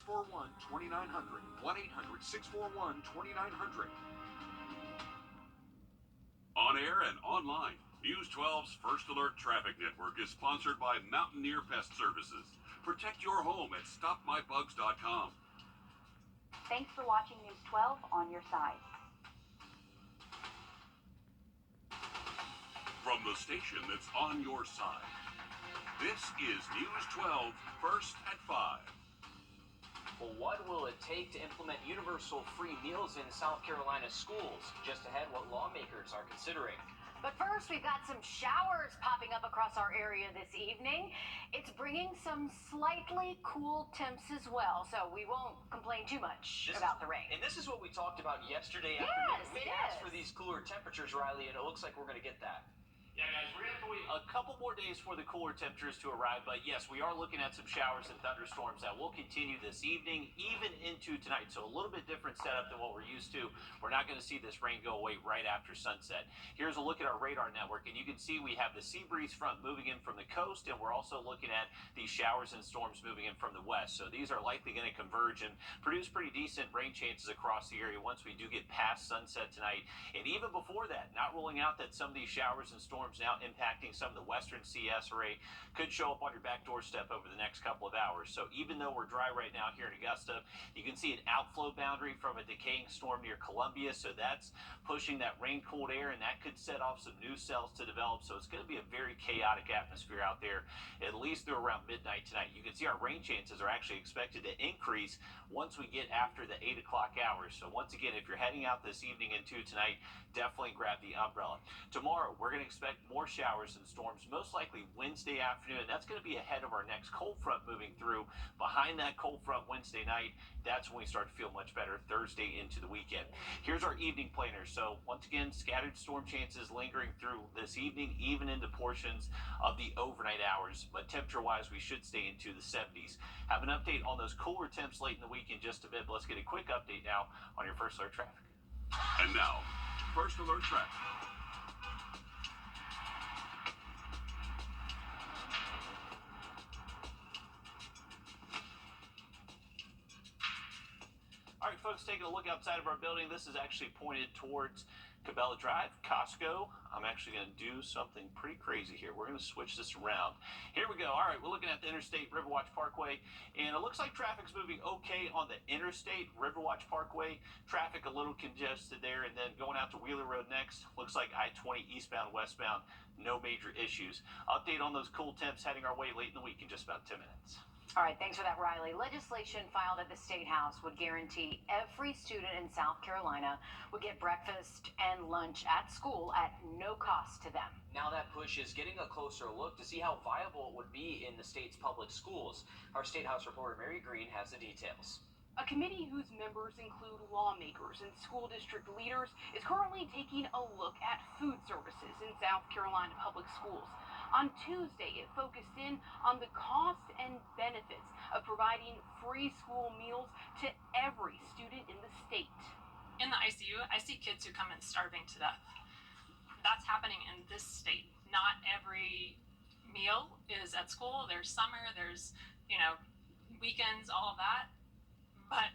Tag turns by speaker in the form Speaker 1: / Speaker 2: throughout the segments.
Speaker 1: 1-800-641-2900. 1-800-641-2900. On air and online, News 12's First Alert Traffic Network is sponsored by Mountaineer Pest Services. Protect your home at StopMyBugs.com.
Speaker 2: Thanks for watching News 12 on your side.
Speaker 1: From the station that's on your side, this is News 12 First at 5.
Speaker 3: Well, what will it take to implement universal free meals in South Carolina schools? Just ahead, what lawmakers are considering.
Speaker 2: But first, we've got some showers popping up across our area this evening. It's bringing some slightly cool temps as well, so we won't complain too much about the rain.
Speaker 3: And this is what we talked about yesterday afternoon. We asked for these cooler temperatures, Riley, and it looks like we're going to get that.
Speaker 4: Yeah, guys, we're going to have to wait a couple more days for the cooler temperatures to arrive, but yes, we are looking at some showers and thunderstorms that will continue this evening, even into tonight. So a little bit different setup than what we're used to. We're not going to see this rain go away right after sunset. Here's a look at our radar network, and you can see we have the sea breeze front moving in from the coast, and we're also looking at these showers and storms moving in from the west. So these are likely going to converge and produce pretty decent rain chances across the area once we do get past sunset tonight. And even before that, not ruling out that some of these showers and storms now impacting some of the western CS array could show up on your back doorstep over the next couple of hours. So even though we're dry right now here in Augusta, you can see an outflow boundary from a decaying storm near Columbia. So that's pushing that rain-cooled air, and that could set off some new cells to develop. So it's going to be a very chaotic atmosphere out there, at least through around midnight tonight. You can see our rain chances are actually expected to increase once we get after the 8 o'clock hours. So once again, if you're heading out this evening into tonight, definitely grab the umbrella. Tomorrow, we're going to expect more showers and storms, most likely Wednesday afternoon. That's going to be ahead of our next cold front moving through. Behind that cold front Wednesday night, that's when we start to feel much better Thursday into the weekend. Here's our evening planner. So once again, scattered storm chances lingering through this evening, even into portions of the overnight hours. But temperature-wise, we should stay into the 70s. Have an update on those cooler temps late in the week in just a bit, but let's get a quick update now on your First Alert traffic.
Speaker 1: And now, First Alert traffic.
Speaker 4: All right, folks, taking a look outside of our building. This is actually pointed towards Cabela Drive, Costco. I'm actually going to do something pretty crazy here. We're going to switch this around. Here we go. All right, we're looking at the Interstate Riverwatch Parkway, and it looks like traffic's moving okay on the Interstate Riverwatch Parkway. Traffic a little congested there, and then going out to Wheeler Road next, looks like I-20 eastbound, westbound, no major issues. Update on those cool temps heading our way late in the week in just about 10 minutes.
Speaker 2: All right, thanks for that, Riley. Legislation filed at the State House would guarantee every student in South Carolina would get breakfast and lunch at school at no cost to them.
Speaker 3: Now that push is getting a closer look to see how viable it would be in the state's public schools. Our State House reporter Mary Green has the details.
Speaker 5: A committee whose members include lawmakers and school district leaders is currently taking a look at food services in South Carolina public schools. On Tuesday, it focused in on the cost and benefits of providing free school meals to every student in the state.
Speaker 6: In the ICU, I see kids who come in starving to death. That's happening in this state. Not every meal is at school. There's summer, there's, weekends, all of that. But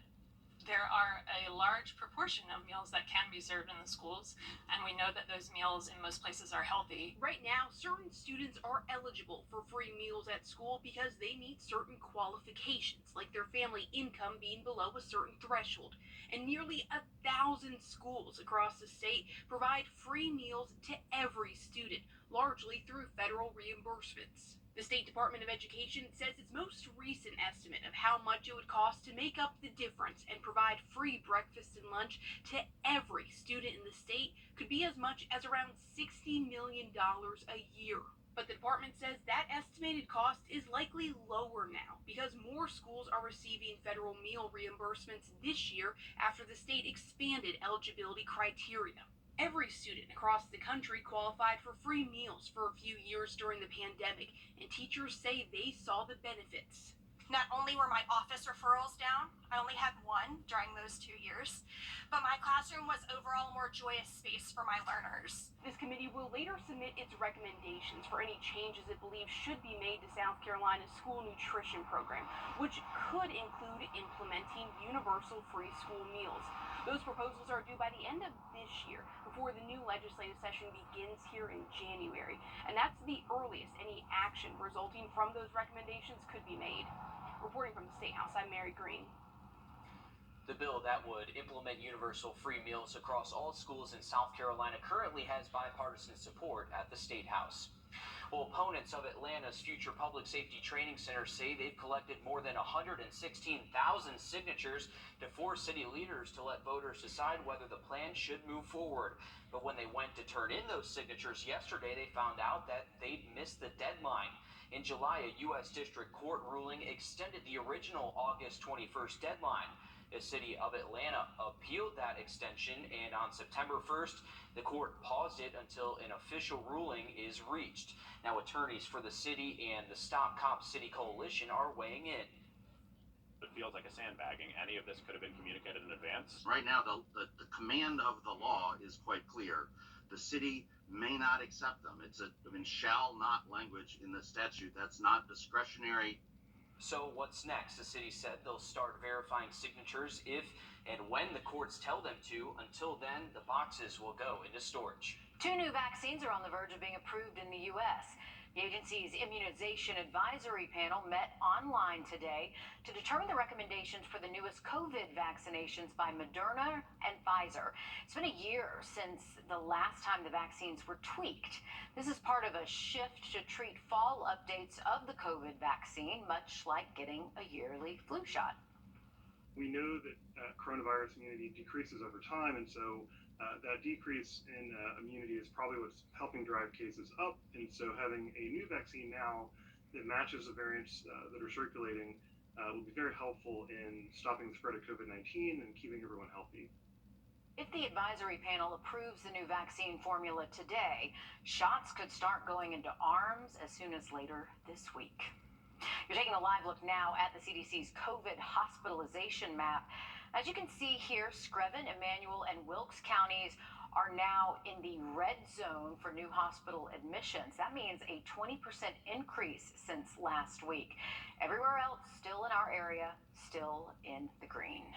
Speaker 6: there are a large proportion of meals that can be served in the schools, and we know that those meals in most places are healthy.
Speaker 5: Right now, certain students are eligible for free meals at school because they meet certain qualifications, like their family income being below a certain threshold. And nearly 1,000 schools across the state provide free meals to every student, largely through federal reimbursements. The State Department of Education says its most recent estimate of how much it would cost to make up the difference and provide free breakfast and lunch to every student in the state could be as much as around $60 million a year. But the department says that estimated cost is likely lower now because more schools are receiving federal meal reimbursements this year after the state expanded eligibility criteria. Every student across the country qualified for free meals for a few years during the pandemic, and teachers say they saw the benefits.
Speaker 7: Not only were my office referrals down, I only had one during those 2 years, but my classroom was overall a more joyous space for my learners.
Speaker 5: This committee will later submit its recommendations for any changes it believes should be made to South Carolina's school nutrition program, which could include implementing universal free school meals. Those proposals are due by the end of this year, before the new legislative session begins here in January. And that's the earliest any action resulting from those recommendations could be made. Reporting from the State House, I'm Mary Green.
Speaker 3: The bill that would implement universal free meals across all schools in South Carolina currently has bipartisan support at the State House. Well, opponents of Atlanta's future public safety training center say they've collected more than 116,000 signatures to force city leaders to let voters decide whether the plan should move forward. But when they went to turn in those signatures yesterday, they found out that they'd missed the deadline. In July, a U.S. District Court ruling extended the original August 21st deadline. The city of Atlanta appealed that extension, and on September 1st, the court paused it until an official ruling is reached. Now, attorneys for the city and the Stop Cop City Coalition are weighing in.
Speaker 8: It feels like a sandbagging. Any of this could have been communicated in advance.
Speaker 9: Right now, the command of the law is quite clear. The city may not accept them. It's shall not language in the statute. That's not discretionary.
Speaker 3: So what's next? The city said they'll start verifying signatures if and when the courts tell them to. Until then, the boxes will go into storage.
Speaker 2: 2 new vaccines are on the verge of being approved in the U.S. The agency's immunization advisory panel met online today to determine the recommendations for the newest COVID vaccinations by Moderna and Pfizer. It's been a year since the last time the vaccines were tweaked. This is part of a shift to treat fall updates of the COVID vaccine, much like getting a yearly flu shot.
Speaker 10: We know that coronavirus immunity decreases over time, and so that decrease in immunity is probably what's helping drive cases up. And so having a new vaccine now that matches the variants that are circulating will be very helpful in stopping the spread of COVID-19 and keeping everyone healthy.
Speaker 2: If the advisory panel approves the new vaccine formula today, shots could start going into arms as soon as later this week. You're taking a live look now at the CDC's COVID hospitalization map. As you can see here, Screven, Emmanuel, and Wilkes counties are now in the red zone for new hospital admissions. That means a 20% increase since last week. Everywhere else, still in our area, still in the green.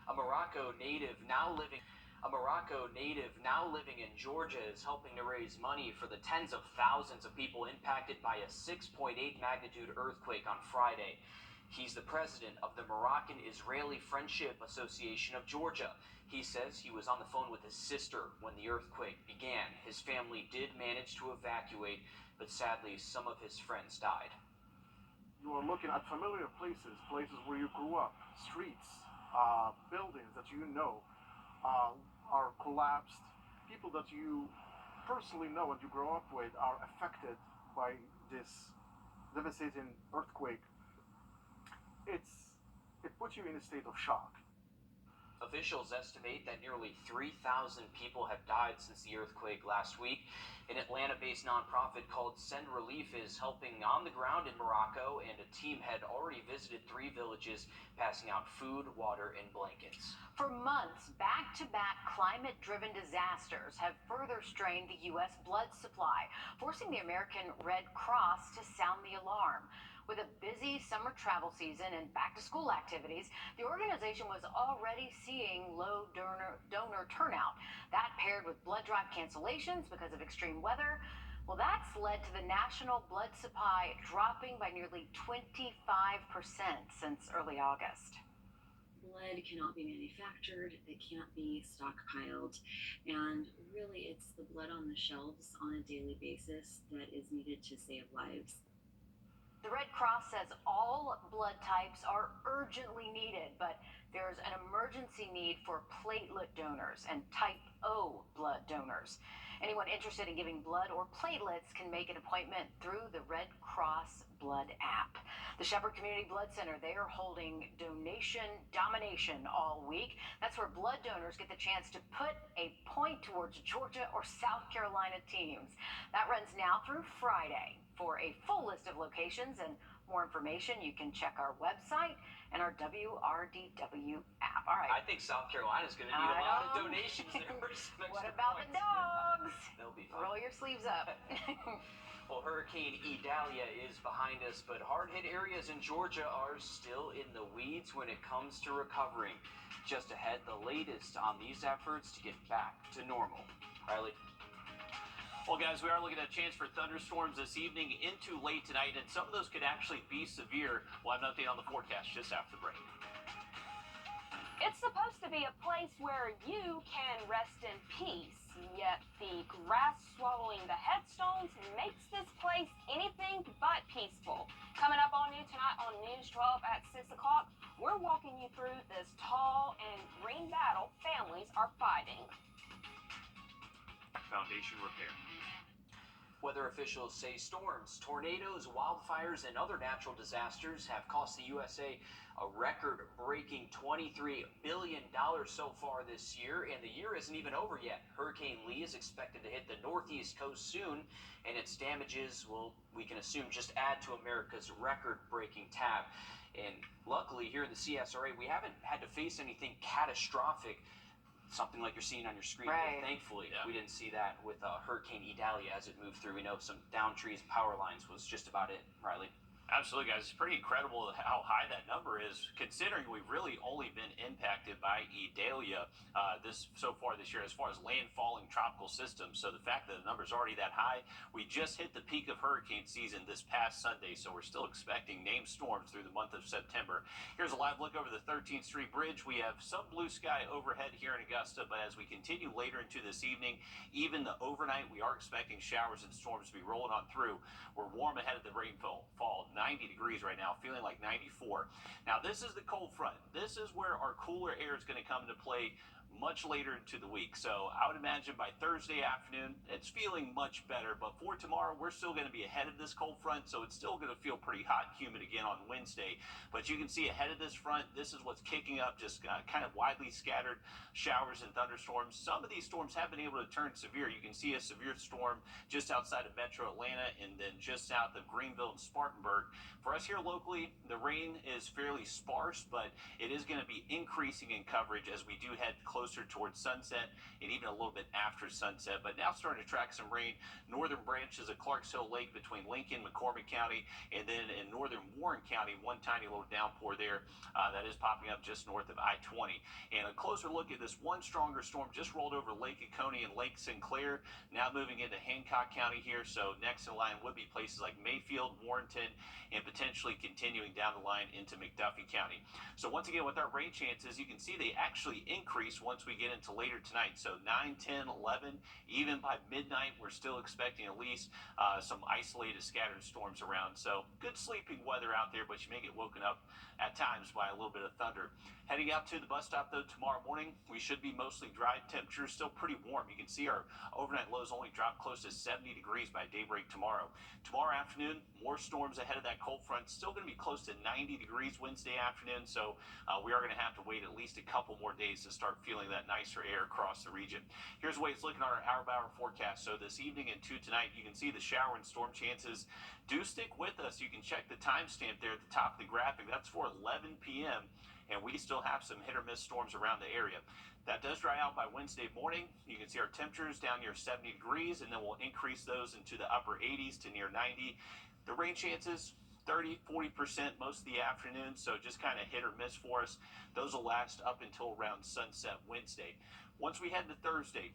Speaker 3: A Morocco native now living in Georgia is helping to raise money for the tens of thousands of people impacted by a 6.8 magnitude earthquake on Friday. He's the president of the Moroccan-Israeli Friendship Association of Georgia. He says he was on the phone with his sister when the earthquake began. His family did manage to evacuate, but sadly, some of his friends died.
Speaker 11: You are looking at familiar places where you grew up, streets, buildings that you know are collapsed. People that you personally know and you grow up with are affected by this devastating earthquake. It puts you in a state of shock.
Speaker 3: Officials estimate that nearly 3,000 people have died since the earthquake last week. An Atlanta-based nonprofit called Send Relief is helping on the ground in Morocco, and a team had already visited 3 villages, passing out food, water, and blankets.
Speaker 2: For months, back-to-back climate-driven disasters have further strained the U.S. blood supply, forcing the American Red Cross to sound the alarm. With a busy summer travel season and back-to-school activities, the organization was already seeing low donor turnout. That paired with blood drive cancellations because of extreme weather, well, that's led to the national blood supply dropping by nearly 25% since early August.
Speaker 12: Blood cannot be manufactured, it can't be stockpiled, and really it's the blood on the shelves on a daily basis that is needed to save lives.
Speaker 2: The Red Cross says all blood types are urgently needed, but there's an emergency need for platelet donors and type O blood donors. Anyone interested in giving blood or platelets can make an appointment through the Red Cross Blood app. The Shepherd Community Blood Center, they are holding Donation Domination all week. That's where blood donors get the chance to put a point towards Georgia or South Carolina teams. That runs now through Friday. For a full list of locations and more information, you can check our website and our WRDW app. All right.
Speaker 3: I think South Carolina's going to need a lot of donations there for some
Speaker 2: What
Speaker 3: extra
Speaker 2: about the
Speaker 3: points.
Speaker 2: dogs?
Speaker 3: They'll be fine.
Speaker 2: Roll your sleeves up.
Speaker 3: Well, Hurricane Idalia is behind us, but hard-hit areas in Georgia are still in the weeds when it comes to recovering. Just ahead, the latest on these efforts to get back to normal. Riley?
Speaker 4: Well, guys, we are looking at a chance for thunderstorms this evening into late tonight, and some of those could actually be severe. We'll have an update on the forecast just after the break.
Speaker 13: It's supposed to be a place where you can rest in peace, yet the grass swallowing the headstones makes this place anything but peaceful. Coming up on you tonight on News 12 at 6 o'clock, we're walking you through this tall and green battle families are fighting.
Speaker 8: Foundation repair.
Speaker 3: Weather officials say storms, tornadoes, wildfires, and other natural disasters have cost the USA a record-breaking $23 billion so far this year, and the year isn't even over yet. Hurricane Lee is expected to hit the northeast coast soon, and its damages will, we can assume, just add to America's record-breaking tab. And luckily, here in the CSRA, we haven't had to face anything catastrophic, something like you're seeing on your screen.
Speaker 2: Right.
Speaker 3: Thankfully, we didn't see that with Hurricane Idalia as it moved through. We know some down trees, power lines was just about it. Riley?
Speaker 4: Absolutely, guys. It's pretty incredible how high that number is, considering we've really only been impacted by Idalia so far this year as far as landfalling tropical systems. So the fact that the number's already that high, we just hit the peak of hurricane season this past Sunday, so we're still expecting named storms through the month of September. Here's a live look over the 13th Street Bridge. We have some blue sky overhead here in Augusta, but as we continue later into this evening, even the overnight, we are expecting showers and storms to be rolling on through. We're warm ahead of the rainfall. 90 degrees right now, feeling like 94. Now, this is the cold front. This is where our cooler air is going to come into play much later into the week. So I would imagine by Thursday afternoon, it's feeling much better. But for tomorrow, we're still going to be ahead of this cold front, so it's still going to feel pretty hot and humid again on Wednesday. But you can see ahead of this front, this is what's kicking up, just kind of widely scattered showers and thunderstorms. Some of these storms have been able to turn severe. You can see a severe storm just outside of Metro Atlanta and then just south of Greenville and Spartanburg. For us here locally, the rain is fairly sparse, but it is going to be increasing in coverage as we do head closer towards sunset and even a little bit after sunset. But now starting to track some rain. Northern branches of Clarks Hill Lake between Lincoln, McCormick County, and then in northern Warren County, one tiny little downpour there that is popping up just north of I-20. And a closer look at this one stronger storm just rolled over Lake Oconee and Lake Sinclair, now moving into Hancock County here. So next in line would be places like Mayfield, Warrenton, and potentially continuing down the line into McDuffie County. So once again, with our rain chances, you can see they actually increase once we get into later tonight. So 9, 10, 11, even by midnight, we're still expecting at least some isolated scattered storms around. So good sleeping weather out there, but you may get woken up at times by a little bit of thunder. Heading out to the bus stop, though, tomorrow morning, we should be mostly dry. Temperatures still pretty warm. You can see our overnight lows only drop close to 70 degrees by daybreak tomorrow. Tomorrow afternoon, more storms ahead of that cold front. Still going to be close to 90 degrees Wednesday afternoon, so we are going to have to wait at least a couple more days to start feeling that nicer air across the region. Here's the way it's looking on our hour-by-hour forecast. So this evening and to tonight, you can see the shower and storm chances do stick with us. You can check the timestamp there at the top of the graphic. That's for 11 p.m., and we still have some hit or miss storms around the area. That does dry out by Wednesday morning. You can see our temperatures down near 70 degrees, and then we'll increase those into the upper 80s to near 90. The rain chances, 30, 40% most of the afternoon, so just kind of hit or miss for us. Those will last up until around sunset Wednesday. Once we head to Thursday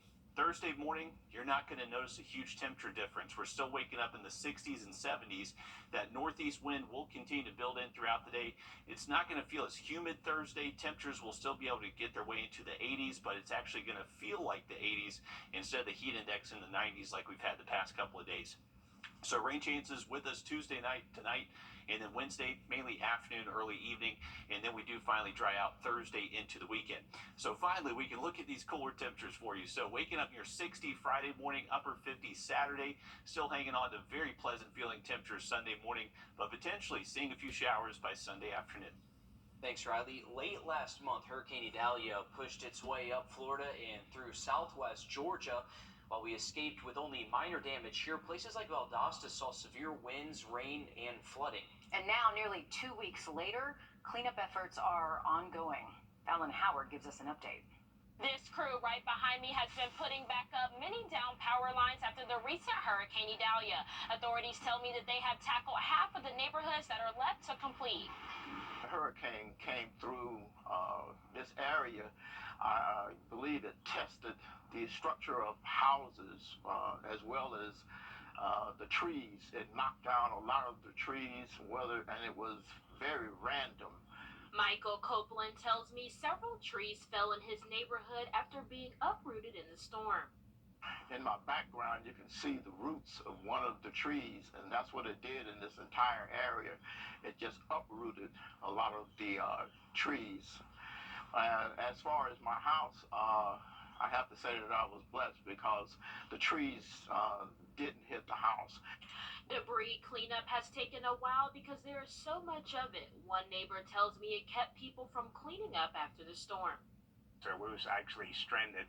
Speaker 4: morning, you're not going to notice a huge temperature difference. We're still waking up in the 60s and 70s. That northeast wind will continue to build in throughout the day. It's not going to feel as humid Thursday. Temperatures will still be able to get their way into the 80s, but it's actually going to feel like the 80s instead of the heat index in the 90s like we've had the past couple of days. So rain chances with us Tuesday night tonight, and then Wednesday, mainly afternoon, early evening, and then we do finally dry out Thursday into the weekend. So finally, we can look at these cooler temperatures for you. So waking up near 60 Friday morning, upper 50 Saturday, still hanging on to very pleasant feeling temperatures Sunday morning, but potentially seeing a few showers by Sunday afternoon.
Speaker 3: Thanks, Riley. Late last month, Hurricane Idalia pushed its way up Florida and through southwest Georgia. While we escaped with only minor damage here, places like Valdosta saw severe winds, rain, and flooding.
Speaker 2: And now, nearly 2 weeks later, cleanup efforts are ongoing. Fallon Howard gives us an update.
Speaker 13: This crew right behind me has been putting back up many down power lines after the recent Hurricane Idalia. Authorities tell me that they have tackled half of the neighborhoods that are left to complete.
Speaker 14: The hurricane came through this area. I believe it tested the structure of houses as well as the trees. It knocked down a lot of the trees, and it was very random.
Speaker 13: Michael Copeland tells me several trees fell in his neighborhood after being uprooted in the storm.
Speaker 14: In my background, you can see the roots of one of the trees, and that's what it did in this entire area. It just uprooted a lot of the trees. As far as my house, I have to say that I was blessed because the trees didn't hit the house.
Speaker 13: Debris cleanup has taken a while because there is so much of it. One neighbor tells me it kept people from cleaning up after the storm.
Speaker 15: So we was actually stranded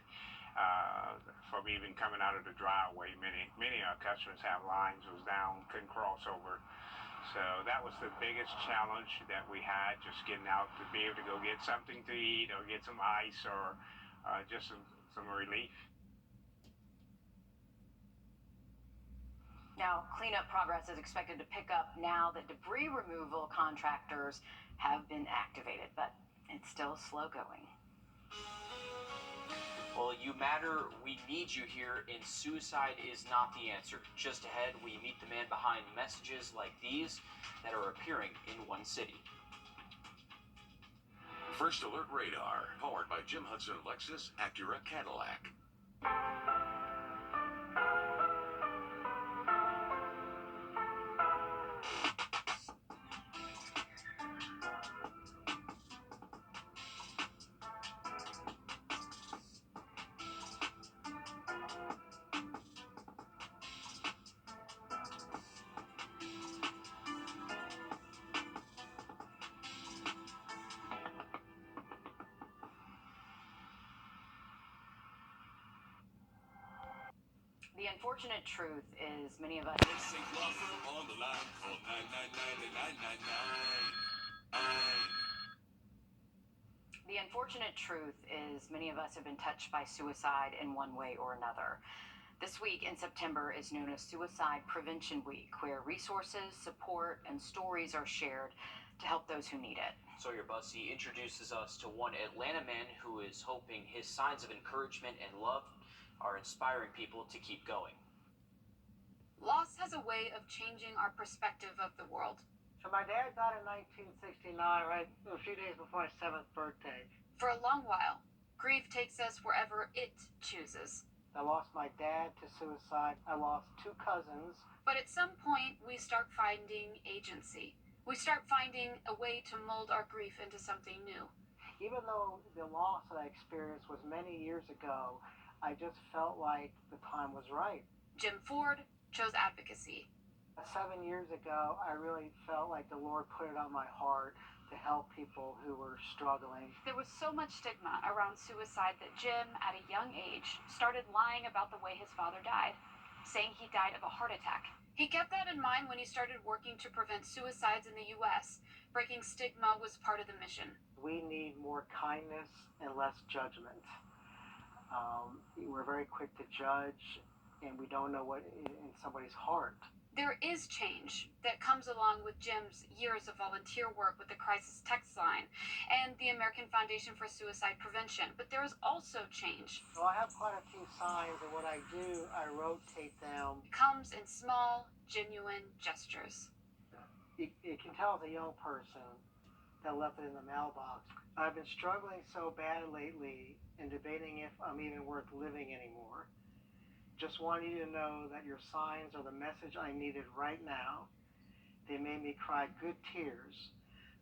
Speaker 15: from even coming out of the driveway. Many of our customers have lines was down, couldn't cross over. So that was the biggest challenge that we had, just getting out to be able to go get something to eat or get some ice or just some relief.
Speaker 2: Now, cleanup progress is expected to pick up now that debris removal contractors have been activated, but it's still slow going.
Speaker 3: Well, you matter, we need you here, and suicide is not the answer. Just ahead, we meet the man behind messages like these that are appearing in one city.
Speaker 1: First Alert Radar, powered by Jim Hudson Lexus Acura Cadillac.
Speaker 2: The unfortunate truth is many of us...
Speaker 1: On the line, call 999-999.
Speaker 2: The unfortunate truth is many of us have been touched by suicide in one way or another. This week in September is known as Suicide Prevention Week, where resources, support, and stories are shared to help those who need it.
Speaker 3: Sawyer Bussey introduces us to one Atlanta man who is hoping his signs of encouragement and love are inspiring people to keep going.
Speaker 5: Loss has a way of changing our perspective of the world.
Speaker 16: So my dad died in 1969, right a few days before my 7th birthday.
Speaker 5: For a long while, grief takes us wherever it chooses.
Speaker 16: I lost my dad to suicide. I lost 2 cousins.
Speaker 5: But at some point, we start finding agency. We start finding a way to mold our grief into something new.
Speaker 16: Even though the loss that I experienced was many years ago, I just felt like the time was right.
Speaker 5: Jim Ford chose advocacy.
Speaker 16: 7 years ago, I really felt like the Lord put it on my heart to help people who were struggling.
Speaker 5: There was so much stigma around suicide that Jim, at a young age, started lying about the way his father died, saying he died of a heart attack. He kept that in mind when he started working to prevent suicides in the U.S. Breaking stigma was part of the mission.
Speaker 16: We need more kindness and less judgment. We're very quick to judge, and we don't know what is in somebody's heart.
Speaker 5: There is change that comes along with Jim's years of volunteer work with the Crisis Text Line and the American Foundation for Suicide Prevention, but there is also change.
Speaker 16: So I have quite a few signs, and what I do, I rotate them.
Speaker 5: It comes in small, genuine gestures.
Speaker 16: You can tell it's a young person that left it in the mailbox. I've been struggling so bad lately and debating if I'm even worth living anymore. Just want you to know that your signs are the message I needed right now. They made me cry good tears.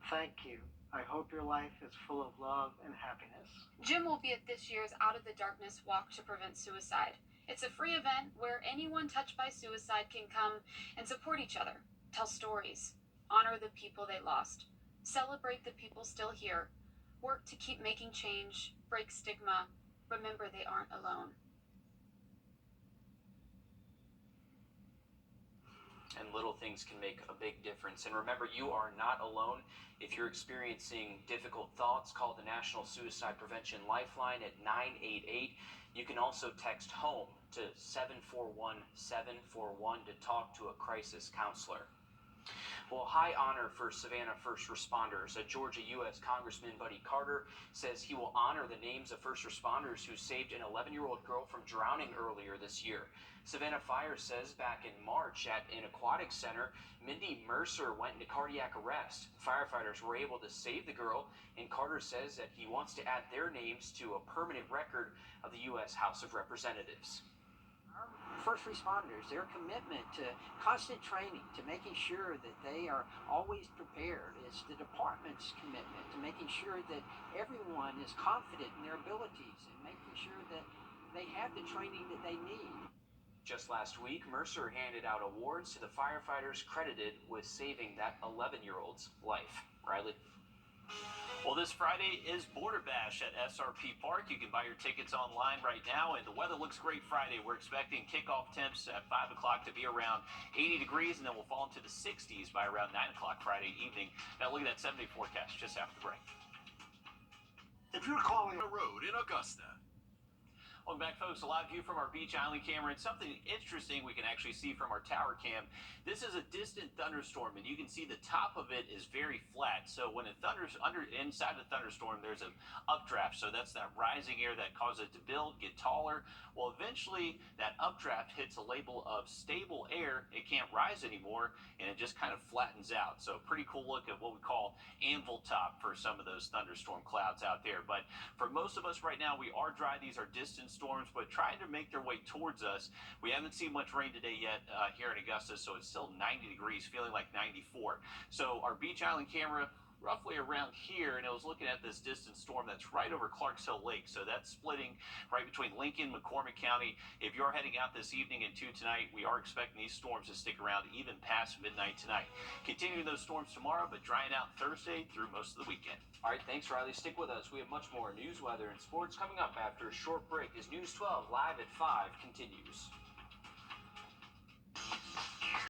Speaker 16: Thank you. I hope your life is full of love and happiness.
Speaker 5: Jim will be at this year's Out of the Darkness Walk to Prevent Suicide. It's a free event where anyone touched by suicide can come and support each other, tell stories, honor the people they lost, celebrate the people still here, work to keep making change, break stigma, remember they aren't alone.
Speaker 3: And little things can make a big difference. And remember, you are not alone. If you're experiencing difficult thoughts, call the National Suicide Prevention Lifeline at 988. You can also text HOME to 741-741 to talk to a crisis counselor. Well, high honor for Savannah first responders. A Georgia U.S. Congressman Buddy Carter says he will honor the names of first responders who saved an 11-year-old girl from drowning earlier this year. Savannah Fire says back in March at an aquatic center, Mindy Mercer went into cardiac arrest. Firefighters were able to save the girl, and Carter says that he wants to add their names to a permanent record of the U.S. House of Representatives.
Speaker 17: First responders, their commitment to constant training, to making sure that they are always prepared. It's the department's commitment to making sure that everyone is confident in their abilities and making sure that they have the training that they need.
Speaker 3: Just last week, Mercer handed out awards to the firefighters credited with saving that 11-year-old's life. Riley?
Speaker 4: Well, this Friday is Border Bash at SRP Park. You can buy your tickets online right now, and the weather looks great Friday. We're expecting kickoff temps at 5 o'clock to be around 80 degrees, and then we'll fall into the 60s by around 9 o'clock Friday evening. Now, look at that 7-day forecast just after the break.
Speaker 1: If you're calling a road in Augusta.
Speaker 4: Welcome back, folks. A live view from our Beach Island camera, and something interesting we can actually see from our tower cam. This is a distant thunderstorm, and you can see the top of it is very flat. So when it thunders inside the thunderstorm, there's an updraft. So that's that rising air that causes it to build, get taller. Well, eventually that updraft hits a label of stable air. It can't rise anymore, and it just kind of flattens out. So pretty cool look at what we call anvil top for some of those thunderstorm clouds out there. But for most of us right now, we are dry. These are distant storms, but trying to make their way towards us. We haven't seen much rain today yet here in Augusta, so it's still 90 degrees, feeling like 94. So our Beach Island camera roughly around here, and it was looking at this distant storm that's right over Clarks Hill Lake. So that's splitting right between Lincoln, McCormick County. If you're heading out this evening and tonight, we are expecting these storms to stick around even past midnight tonight. Continuing those storms tomorrow, but drying out Thursday through most of the weekend.
Speaker 3: All right, thanks, Riley. Stick with us. We have much more news, weather, and sports coming up after a short break as News 12 Live at 5 continues.